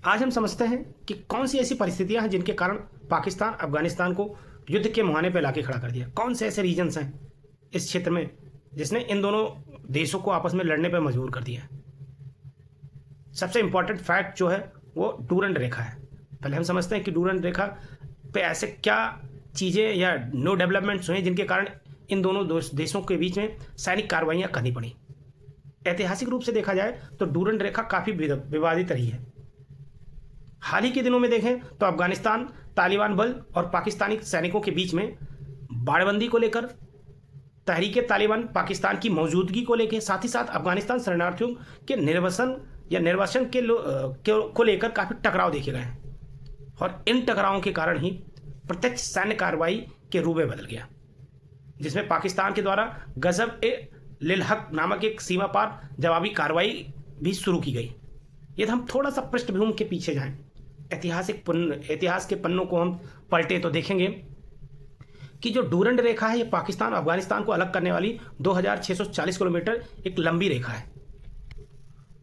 आज हम समझते हैं कि कौन सी ऐसी परिस्थितियां हैं जिनके कारण पाकिस्तान अफगानिस्तान को युद्ध के मुहाने पर लाके खड़ा कर दिया। कौन से ऐसे रीजन्स हैं इस क्षेत्र में जिसने इन दोनों देशों को आपस में लड़ने पर मजबूर कर दिया। सबसे इंपॉर्टेंट फैक्ट जो है वो डूरंड रेखा है। पहले हम समझते हैं कि डूरंड रेखा पे ऐसे क्या चीज़ें या नो डेवलपमेंट्स हुए जिनके कारण इन दोनों देशों के बीच में सैनिक कार्रवाइयाँ करनी पड़ी। ऐतिहासिक रूप से देखा जाए तो डूरंड रेखा काफ़ी विवादित रही है। हाल ही के दिनों में देखें तो अफगानिस्तान तालिबान बल और पाकिस्तानी सैनिकों के बीच में बाड़बंदी को लेकर, तहरीक तालिबान पाकिस्तान की मौजूदगी को लेकर, साथ ही साथ अफगानिस्तान शरणार्थियों के निर्वासन को लेकर काफ़ी टकराव देखे गए हैं और इन टकरावों के कारण ही प्रत्यक्ष सैन्य कार्रवाई के रूप में बदल गया, जिसमें पाकिस्तान के द्वारा गजब ए लिल हक नामक एक सीमा पार जवाबी कार्रवाई भी शुरू की गई। यदि हम थोड़ा सा पृष्ठभूमि के पीछे जाएं, इतिहास के पन्नों को हम पलटें तो देखेंगे कि जो डूरंड रेखा है ये पाकिस्तान और अफगानिस्तान को अलग करने वाली 2640 किलोमीटर एक लंबी रेखा है,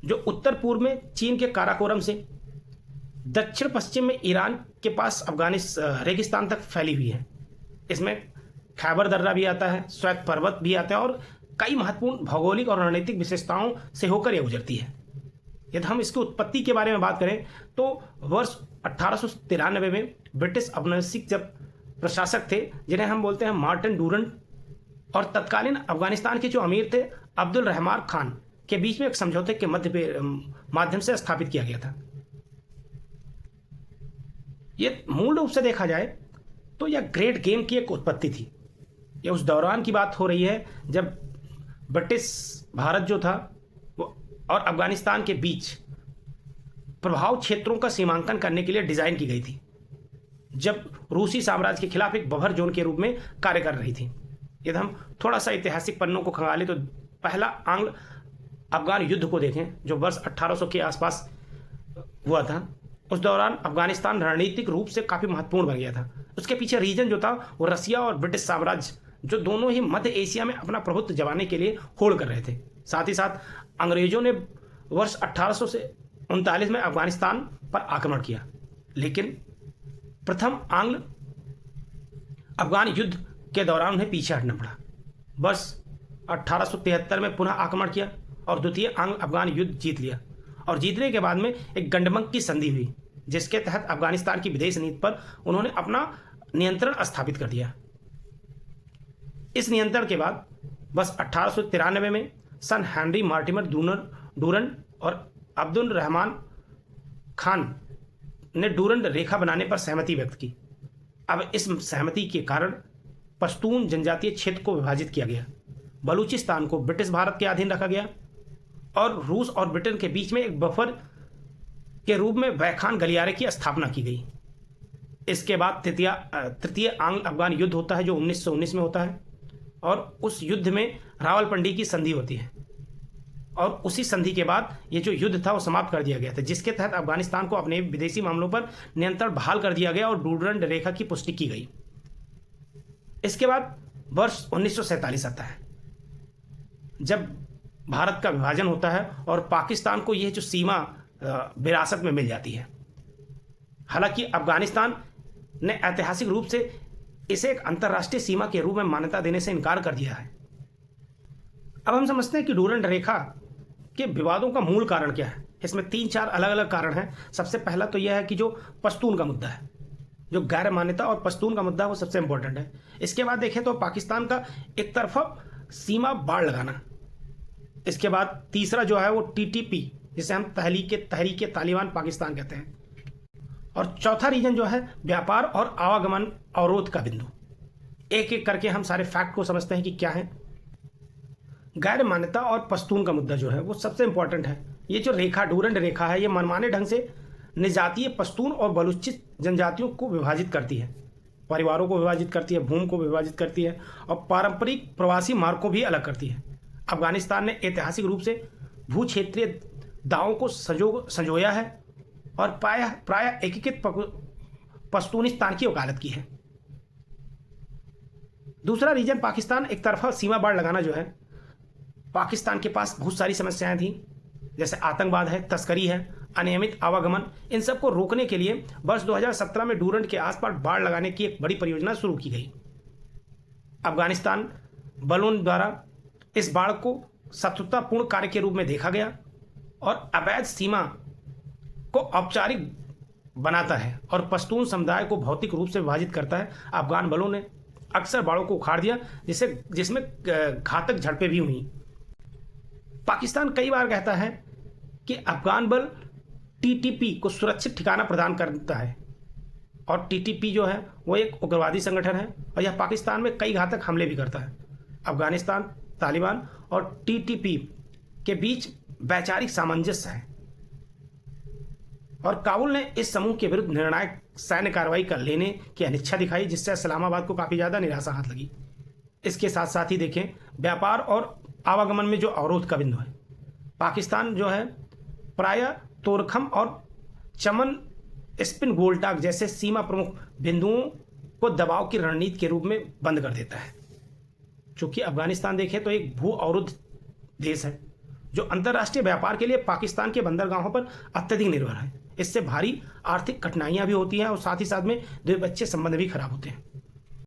जो उत्तर पूर्व में चीन के काराकोरम से दक्षिण पश्चिम में ईरान के पास रेगिस्तान तक फैली हुई है। इसमें खैबर दर्रा भी आता है, श्वेत पर्वत भी आता है और कई महत्वपूर्ण भौगोलिक और रणनीतिक विशेषताओं से होकर यह गुजरती है। यदि हम इसकी उत्पत्ति के बारे में बात करें तो वर्ष 1893 में ब्रिटिश औपनिवेशिक जब प्रशासक थे, जिन्हें हम बोलते हैं मार्टिन डूरंड, और तत्कालीन अफगानिस्तान के जो अमीर थे अब्दुल रहमान खान के बीच में एक समझौते के माध्यम से स्थापित किया गया था। ये मूल रूप से देखा जाए तो यह ग्रेट गेम की एक उत्पत्ति थी। यह उस दौरान की बात हो रही है जब ब्रिटिश भारत जो था वो और अफगानिस्तान के बीच प्रभाव क्षेत्रों का सीमांकन करने के लिए डिजाइन की गई थी, जब रूसी साम्राज्य के खिलाफ एक बफर जोन के रूप में कार्य कर रही थी। यदि हम थोड़ा सा ऐतिहासिक पन्नों को खंगालें तो पहला आंग्ल अफगान युद्ध को देखें जो वर्ष 1800 के आसपास हुआ था। उस दौरान अफगानिस्तान रणनीतिक रूप से काफ़ी महत्वपूर्ण बन गया था। उसके पीछे रीजन जो था वो रसिया और ब्रिटिश साम्राज्य, जो दोनों ही मध्य एशिया में अपना प्रभुत्व जमाने के लिए होड़ कर रहे थे। साथ ही साथ अंग्रेजों ने वर्ष 1800 से 39 में अफगानिस्तान पर आक्रमण किया, लेकिन प्रथम आंग्ल अफगान युद्ध के दौरान उन्हें पीछे हटना पड़ा। वर्ष 1873 में पुनः आक्रमण किया और द्वितीय आंग्ल अफगान युद्ध जीत लिया, और जीतने के बाद में एक गंडमक की संधि हुई, जिसके तहत अफगानिस्तान की विदेश नीति पर उन्होंने अपना नियंत्रण स्थापित कर दिया। इस नियंत्रण के बाद बस 1893 में सन हेनरी मार्टिमर डूरंड और अब्दुल रहमान खान ने डूरंड रेखा बनाने पर सहमति व्यक्त की। अब इस सहमति के कारण पश्तून जनजातीय क्षेत्र को विभाजित किया गया, बलूचिस्तान को ब्रिटिश भारत के अधीन रखा गया और रूस और ब्रिटेन के बीच में एक बफर के रूप में वैखान गलियारे की स्थापना की गई। इसके बाद तृतीय आंग्ल अफगान युद्ध होता है जो 1919 में होता है, और उस युद्ध में रावलपिंडी की संधि होती है, और उसी संधि के बाद ये जो युद्ध था वो समाप्त कर दिया गया था, जिसके तहत अफगानिस्तान को अपने विदेशी मामलों पर नियंत्रण बहाल कर दिया गया और डूरंड रेखा की पुष्टि की गई। इसके बाद वर्ष 1947 आता है, जब भारत का विभाजन होता है और पाकिस्तान को यह जो सीमा विरासत में मिल जाती है। हालांकि अफगानिस्तान ने ऐतिहासिक रूप से इसे एक अंतर्राष्ट्रीय सीमा के रूप में मान्यता देने से इनकार कर दिया है। अब हम समझते हैं कि डूरंड रेखा के विवादों का मूल कारण क्या है। इसमें 3-4 अलग अलग कारण हैं। सबसे पहला तो यह है कि जो पश्तून का मुद्दा है, जो गैर मान्यता और पश्तून का मुद्दा है, वो सबसे इंपॉर्टेंट है। इसके बाद देखें तो पाकिस्तान का एक तरफा सीमा बाढ़ लगाना। इसके बाद तीसरा जो है वो TTP, जिसे हम तहरीक तालिबान पाकिस्तान कहते हैं, और चौथा रीजन जो है व्यापार और आवागमन अवरोध का बिंदु। एक एक करके हम सारे फैक्ट को समझते हैं कि क्या है। गैर मान्यता और पश्तून का मुद्दा जो है वो सबसे इंपॉर्टेंट है। ये जो रेखा डूरंड रेखा है ये मनमाने ढंग से निजातीय पश्तून और बलूचिस्त जनजातियों को विभाजित करती है, परिवारों को विभाजित करती है, भूमि को विभाजित करती है और पारंपरिक प्रवासी मार्ग को भी अलग करती है। अफगानिस्तान ने ऐतिहासिक रूप से भू क्षेत्रीय दावों को संजोया है और प्रायः एकीकृत पश्तूनिस्तान की वकालत की है। दूसरा रीजन पाकिस्तान एक तरफा सीमा बाढ़ लगाना जो है, पाकिस्तान के पास बहुत सारी समस्याएं थी, जैसे आतंकवाद है, तस्करी है, अनियमित आवागमन, इन सबको रोकने के लिए वर्ष 2017 में डूरंड के आसपास बाड़ लगाने की एक बड़ी परियोजना शुरू की गई। अफगानिस्तान बलों द्वारा इस बाड़ को शत्रुतापूर्ण कार्य के रूप में देखा गया और अवैध सीमा को औपचारिक बनाता है और पश्तून समुदाय को भौतिक रूप से विभाजित करता है। अफगान बलों ने अक्सर बाड़ों को उखाड़ दिया जिसमें घातक झड़पें भी हुई। पाकिस्तान कई बार कहता है कि अफगान बल टीटीपी को सुरक्षित ठिकाना प्रदान करता है और टीटीपी जो है वो एक उग्रवादी संगठन है और यह पाकिस्तान में कई घातक हमले भी करता है। अफगानिस्तान, तालिबान और टीटीपी के बीच वैचारिक सामंजस्य है और काबुल ने इस समूह के विरुद्ध निर्णायक सैन्य कार्रवाई कर लेने की अनिच्छा दिखाई, जिससे इस्लामाबाद को काफ़ी ज़्यादा निराशा हाथ लगी। इसके साथ साथ ही देखें, व्यापार और आवागमन में जो अवरोध का बिंदु है, पाकिस्तान जो है प्रायः तोरखम और चमन स्पिन गोल्टाक जैसे सीमा प्रमुख बिंदुओं को दबाव की रणनीति के रूप में बंद कर देता है। चूंकि अफगानिस्तान देखें तो एक भू अवरुद्ध देश है जो अंतर्राष्ट्रीय व्यापार के लिए पाकिस्तान के बंदरगाहों पर अत्यधिक निर्भर है। इससे भारी आर्थिक कठिनाइयां भी होती हैं और साथ ही साथ में द्विपक्षीय संबंध भी खराब होते हैं।